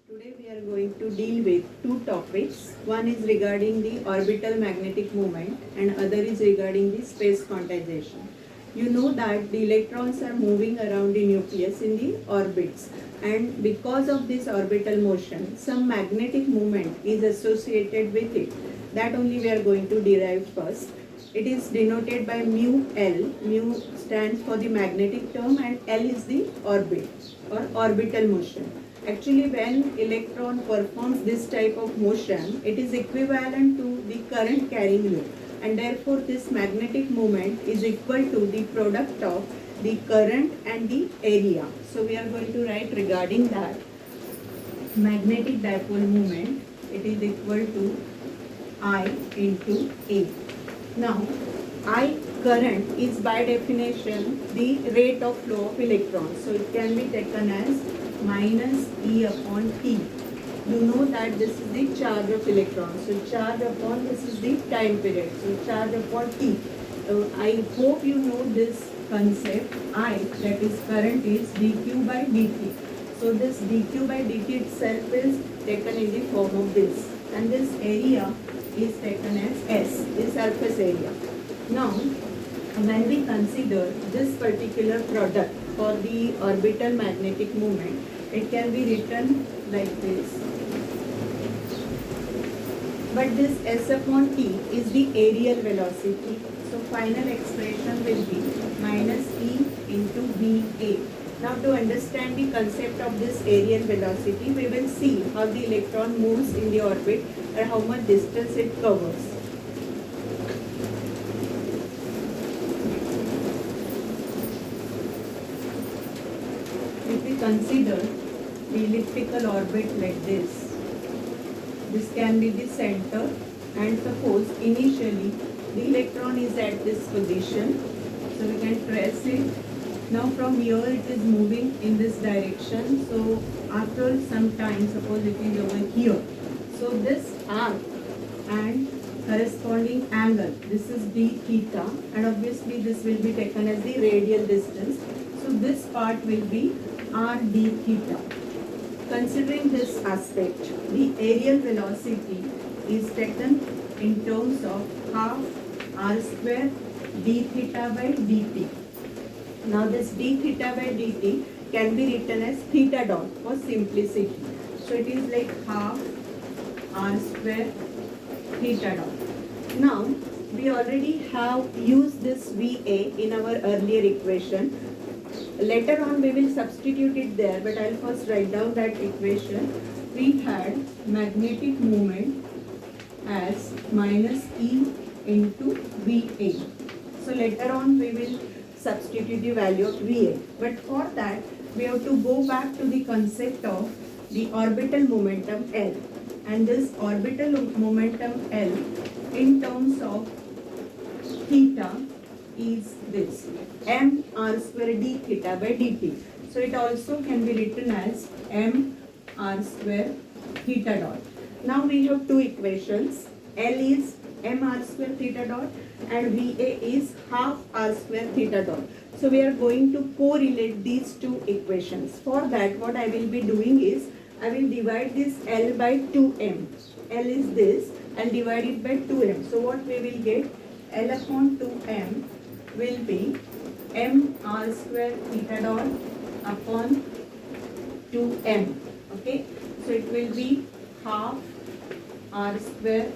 Today we are going to deal with two topics. One is regarding the orbital magnetic moment and other is regarding the space quantization. You know that the electrons are moving around the nucleus in the orbits, and because of this orbital motion some magnetic moment is associated with it. That only we are going to derive first. It is denoted by mu L. Mu stands for the magnetic term and L is the orbit or orbital motion. Actually, when electron performs this type of motion, it is equivalent to the current carrying loop, and therefore this magnetic moment is equal to the product of the current and the area. So we are going to write regarding that magnetic dipole moment, it is equal to I into A. Now, I current is by definition the rate of flow of electrons. So it can be taken as minus E upon T. You know that this is the charge of electrons. So charge upon this is the time period. So charge upon T. I hope you know this concept. I, that is current, is dq by dt. So this dq by dt itself is taken in the form of this, and this area is taken as S, the surface area. Now, when we consider this particular product for the orbital magnetic moment, it can be written like this. But this S upon T is the aerial velocity. So final expression will be minus E into VA. Now to understand the concept of this aerial velocity, we will see how the electron moves in the orbit and how much distance it covers. If we consider the elliptical orbit like this can be the center, and suppose initially the electron is at this position, so we can trace it. Now from here it is moving in this direction, so after some time, suppose it is over here, so this arc and corresponding angle, this is d theta, and obviously this will be taken as the radial distance, so this part will be r d theta. Considering this aspect, the aerial velocity is taken in terms of half r square d theta by dt. Now this d theta by dt can be written as theta dot for simplicity. So it is like half r square theta dot. Now we already have used this VA in our earlier equation. Later on we will substitute it there, but I will first write down that equation. We had magnetic moment as minus E into VA. So later on we will substitute the value of VA. But for that we have to go back to the concept of the orbital momentum L. And this orbital momentum L in terms of theta is this m r square d theta by dt. So it also can be written as m r square theta dot. Now we have two equations. L is m r square theta dot and VA is half r square theta dot. So we are going to correlate these two equations. For that what I will be doing is I will divide this L by 2m. L is this and divide it by 2m. So what we will get, L upon 2m will be m r square theta dot upon 2m. Okay, so it will be half r square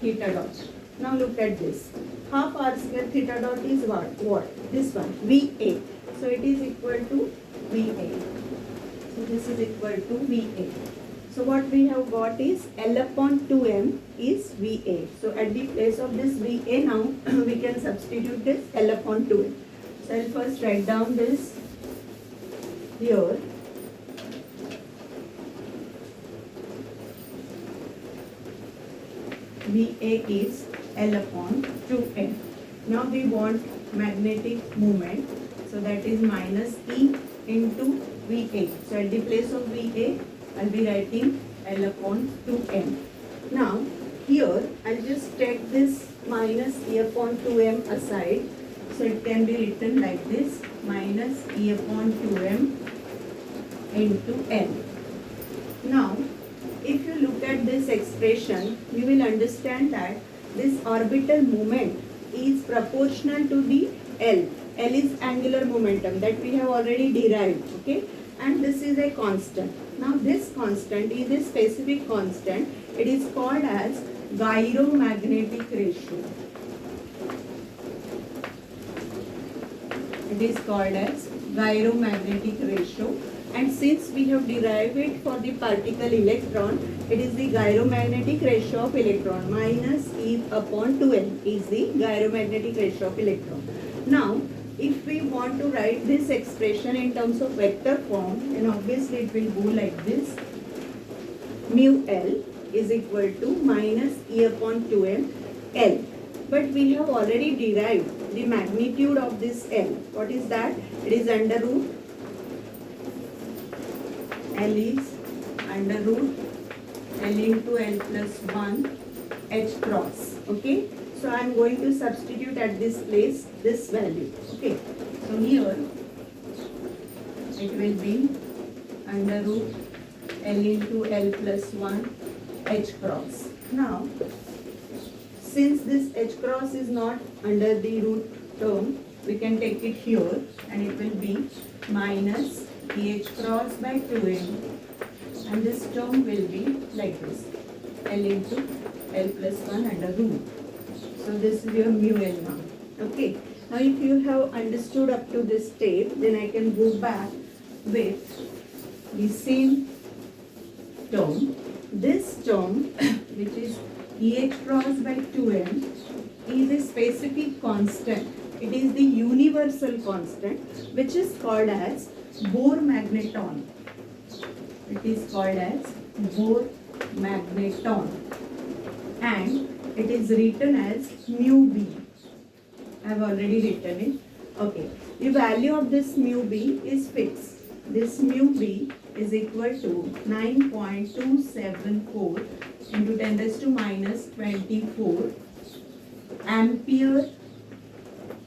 theta dot. Now look at this. Half r square theta dot is what? This one, VA. So it is equal to VA. So this is equal to VA. So what we have got is L upon 2m is VA. So at the place of this VA now we can substitute this L upon 2m. So I'll first write down this here. VA is L upon 2m. Now we want magnetic moment. So that is minus E into VA. So at the place of VA, I'll be writing L upon 2m. Now here I'll just take this minus E upon 2m aside. So it can be written like this, minus E upon 2m into L. Now at this expression, you will understand that this orbital moment is proportional to the L. L is angular momentum that we have already derived, okay? And this is a constant. Now this constant is a specific constant. It is called as gyromagnetic ratio. It is called as gyromagnetic ratio, and since we have derived it for the particle electron, it is the gyromagnetic ratio of electron minus E upon 2m is the gyromagnetic ratio of electron. Now if we want to write this expression in terms of vector form, then obviously it will go like this: mu L is equal to minus E upon 2m L. But we have already derived the magnitude of this L. What is that? It is under root. L is under root L into L plus 1 H cross. Okay. So I am going to substitute at this place this value. Okay. So here it will be under root L into L plus 1 H cross. Now, since this H cross is not under the root term, we can take it here and it will be minus EH cross by 2m, and this term will be like this: L into L plus 1 under root. So this is your mu L now. Okay. Now if you have understood up to this step, then I can go back with the same term. This term, which is EH cross by 2m, is a specific constant. It is the universal constant, which is called as Bohr magneton. It is called as Bohr magneton, and it is written as mu b. I have already written it. Okay. The value of this mu b is fixed. This mu b is equal to 9.274 into 10 raised to minus 24 ampere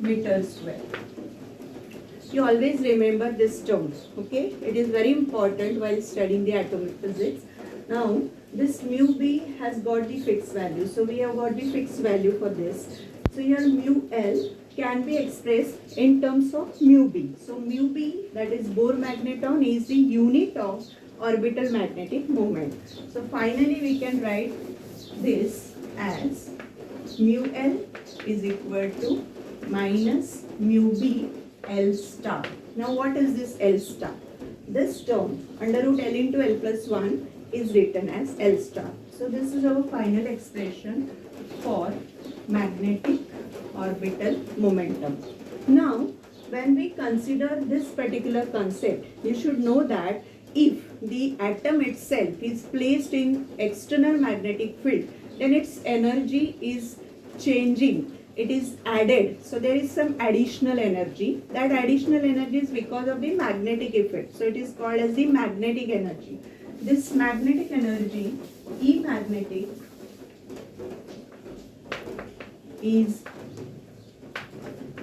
meter square. You always remember this term, okay? It is very important while studying the atomic physics. Now, this mu b has got the fixed value. So, we have got the fixed value for this. So, here mu L can be expressed in terms of mu b. So, mu b, that is Bohr magneton, is the unit of orbital magnetic moment. So, finally, we can write this as mu L is equal to minus mu b L star. Now, what is this L star? This term under root L into L plus 1 is written as L star. So, this is our final expression for magnetic orbital momentum. Now, when we consider this particular concept, you should know that if the atom itself is placed in external magnetic field, then its energy is changing. It is added. So there is some additional energy. That additional energy is because of the magnetic effect. So it is called as the magnetic energy. This magnetic energy, E magnetic, is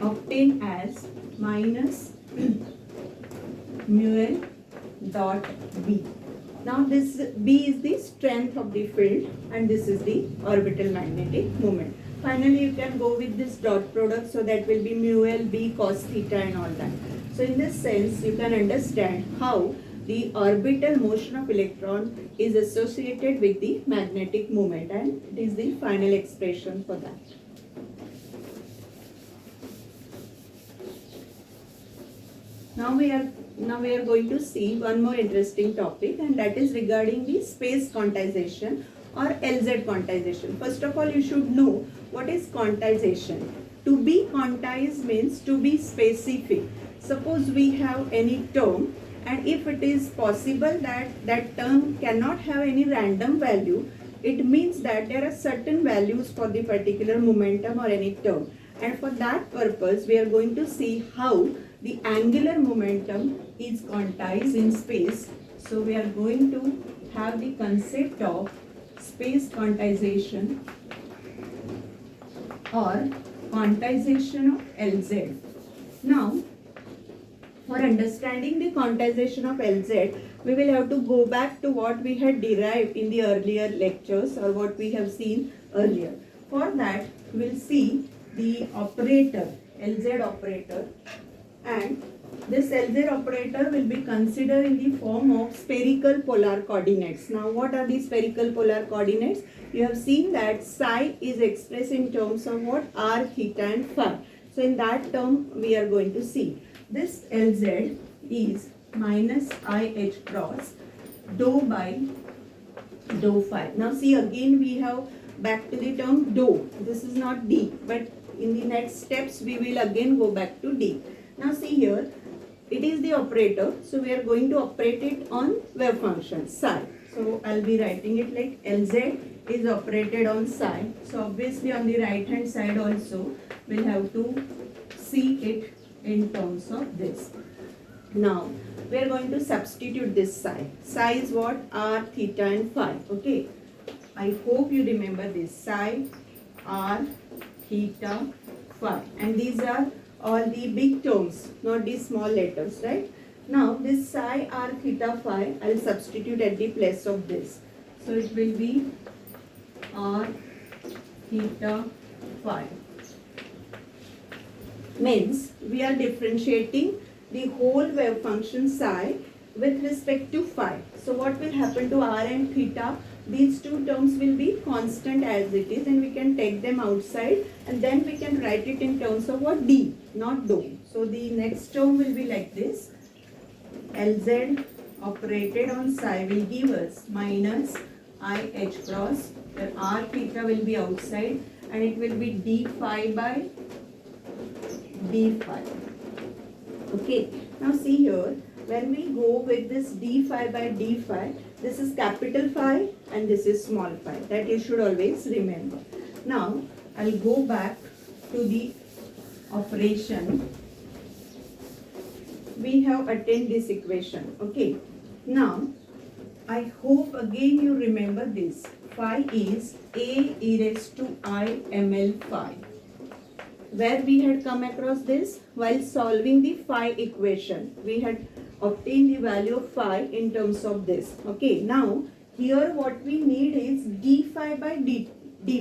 obtained as minus mu L dot B. Now this B is the strength of the field and this is the orbital magnetic moment. Finally, you can go with this dot product, so that will be mu L B cos theta and all that. So in this sense, you can understand how the orbital motion of electron is associated with the magnetic moment, and it is the final expression for that. Now we are going to see one more interesting topic, and that is regarding the space quantization or LZ quantization. First of all, you should know what is quantization. To be quantized means to be specific. Suppose we have any term, and if it is possible that that term cannot have any random value, it means that there are certain values for the particular momentum or any term. And for that purpose, we are going to see how the angular momentum is quantized in space. So we are going to have the concept of space quantization or quantization of LZ. Now, for understanding the quantization of LZ, we will have to go back to what we had derived in the earlier lectures or what we have seen earlier. For that, we'll see the operator, LZ operator, and this LZ operator will be considered in the form of spherical polar coordinates. Now, what are the spherical polar coordinates? You have seen that psi is expressed in terms of what? R, theta and phi. So, in that term, we are going to see this LZ is minus IH cross dou by dou phi. Now, see again we have back to the term dou. This is not D, but in the next steps we will again go back to D. Now, see here, it is the operator, so we are going to operate it on wave function psi. So I'll be writing it like LZ is operated on psi. So obviously on the right hand side also we'll have to see it in terms of this. Now we are going to substitute this psi. Psi is what? R, theta and phi. Okay. I hope you remember this. Psi, R, theta, phi. And these are all the big terms, not the small letters, right? Now this psi, R, theta, phi, I'll substitute at the place of this. So it will be R, theta, phi. Means we are differentiating the whole wave function psi with respect to phi. So what will happen to R and theta? These two terms will be constant as it is, and we can take them outside and then we can write it in terms of what? D, not dou. So the next term will be like this. LZ operated on psi will give us minus IH cross, where R theta will be outside and it will be D phi by D phi. Okay, now see here, when we go with this D phi by D phi, this is capital phi and this is small phi. That you should always remember. Now, I'll go back to the operation. We have attained this equation. Okay. Now, I hope again you remember this. Phi is A e raised to I ml phi. Where we had come across this? While solving the phi equation. We had obtained the value of phi in terms of this. Okay. Now, here what we need is d phi by d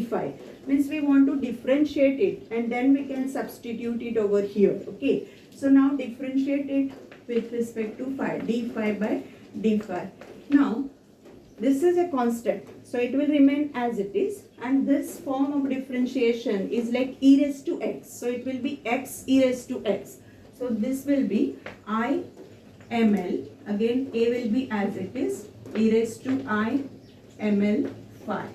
phi. Means we want to differentiate it and then we can substitute it over here. Okay. So now differentiate it with respect to phi, d phi by d phi. Now this is a constant, so it will remain as it is, and this form of differentiation is like e raised to x. So it will be x e raised to x. So this will be I ml, again a will be as it is, e raised to I ml phi.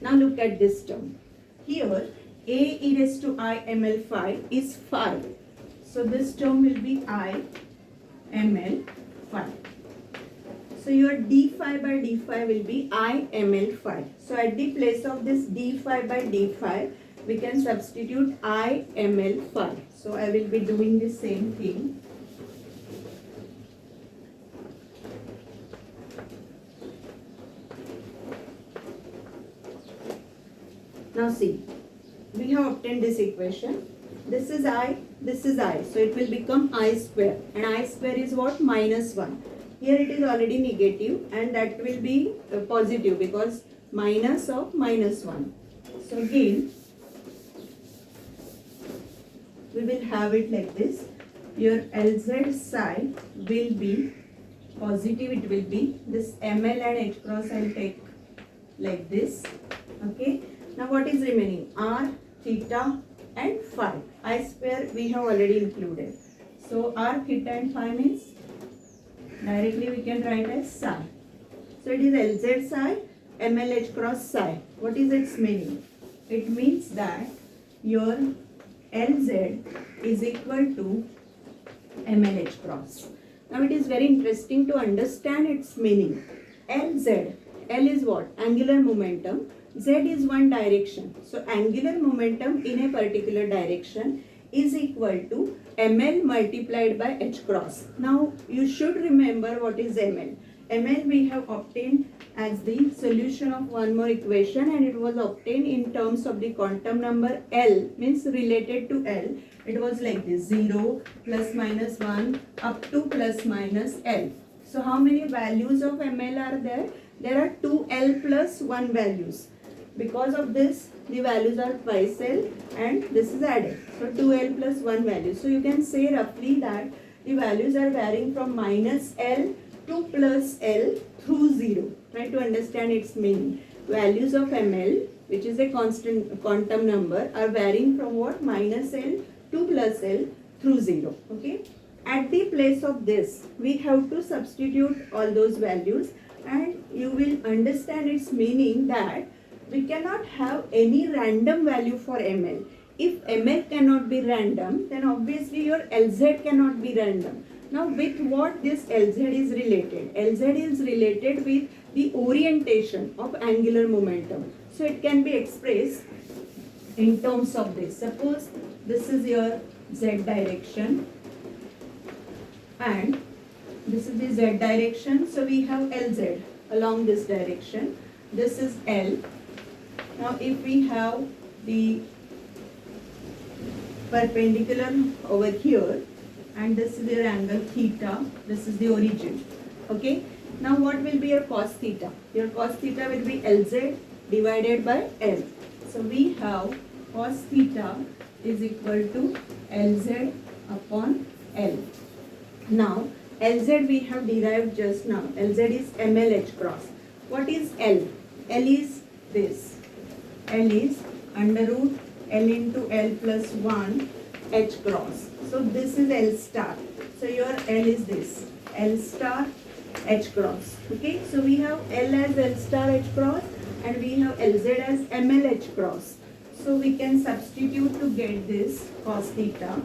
Now look at this term. Here a e raised to I ml phi is phi. So this term will be I ml phi. So your d phi by d phi will be I ml phi. So at the place of this d phi by d phi, we can substitute I ml phi. So I will be doing the same thing. Now see, we have obtained this equation. This is I, this is I. So it will become I square. And I square is what? Minus 1. Here it is already negative and that will be positive because minus of minus 1. So again, we will have it like this. Your LZ psi will be positive. It will be this ml and h cross I will take like this. Okay. Now what is remaining? R, theta and phi. I square we have already included. So R, theta and phi means directly we can write as psi. So it is LZ psi, MLH cross psi. What is its meaning? It means that your LZ is equal to MLH cross. Now it is very interesting to understand its meaning. LZ, L is what? Angular momentum. Z is one direction. So angular momentum in a particular direction is equal to ml multiplied by h cross. Now you should remember what is ml. ml we have obtained as the solution of one more equation, and it was obtained in terms of the quantum number L, means related to L. It was like this: 0 plus minus 1 up to plus minus L. So how many values of ml are there? There are 2l plus 1 values. Because of this, the values are twice L and this is added. So 2L plus 1 value. So you can say roughly that the values are varying from minus L to plus L through 0. Try to understand its meaning. Values of ml, which is a constant quantum number, are varying from what? Minus L to plus L through 0. Okay. At the place of this, we have to substitute all those values and you will understand its meaning that we cannot have any random value for ml. If ml cannot be random, then obviously your Lz cannot be random. Now with what this Lz is related? Lz is related with the orientation of angular momentum. So it can be expressed in terms of this. Suppose this is your z direction and this is the z direction. So we have Lz along this direction. This is L. Now if we have the perpendicular over here and this is your angle theta, this is the origin. Okay. Now what will be your cos theta? Your cos theta will be Lz divided by L. So we have cos theta is equal to Lz upon L. Now Lz we have derived just now. Lz is mlh cross. What is L? L is this. L is under root L into L plus 1 h cross. So this is L star. So your L is this. L star h cross. Okay. So we have L as L star h cross and we have Lz as ml h cross. So we can substitute to get this cos theta.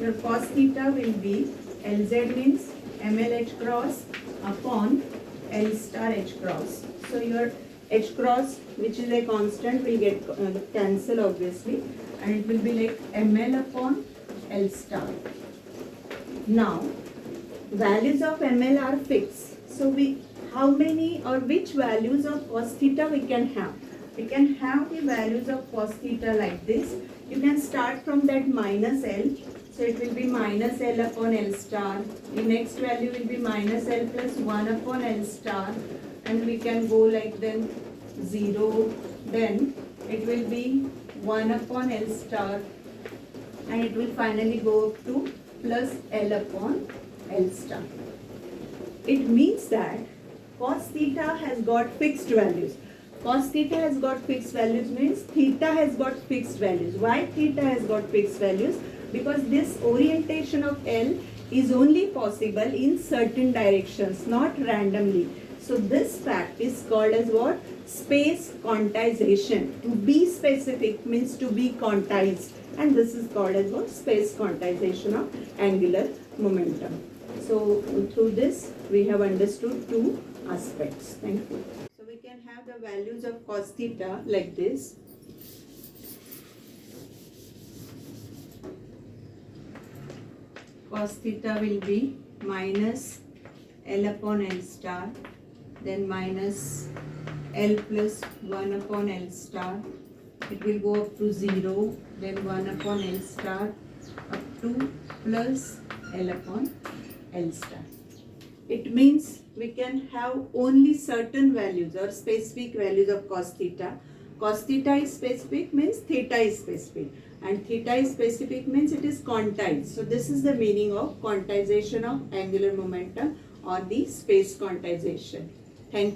Your cos theta will be Lz means ml h cross upon L star h cross. So your h cross, which is a constant, will get cancel obviously and it will be like ml upon L star. Now values of ml are fixed. So how many or which values of cos theta we can have? We can have the values of cos theta like this. You can start from that minus L. So it will be minus L upon L star. The next value will be minus L plus 1 upon L star. And we can go like then 0. Then it will be 1 upon L star. And it will finally go up to plus L upon L star. It means that cos theta has got fixed values. Cos theta has got fixed values means theta has got fixed values. Why theta has got fixed values? Because this orientation of L is only possible in certain directions, not randomly. So this fact is called as what? Space quantization. To be specific means to be quantized. And this is called as what? Space quantization of angular momentum. So through this we have understood two aspects. Thank you. So we can have the values of cos theta like this. Cos theta will be minus L upon L star, then minus L plus 1 upon L star. It will go up to 0, then 1 upon L star up to plus L upon L star. It means we can have only certain values or specific values of cos theta. Cos theta is specific means theta is specific. And theta is specific means it is quantized. So this is the meaning of quantization of angular momentum or the space quantization. Thank you.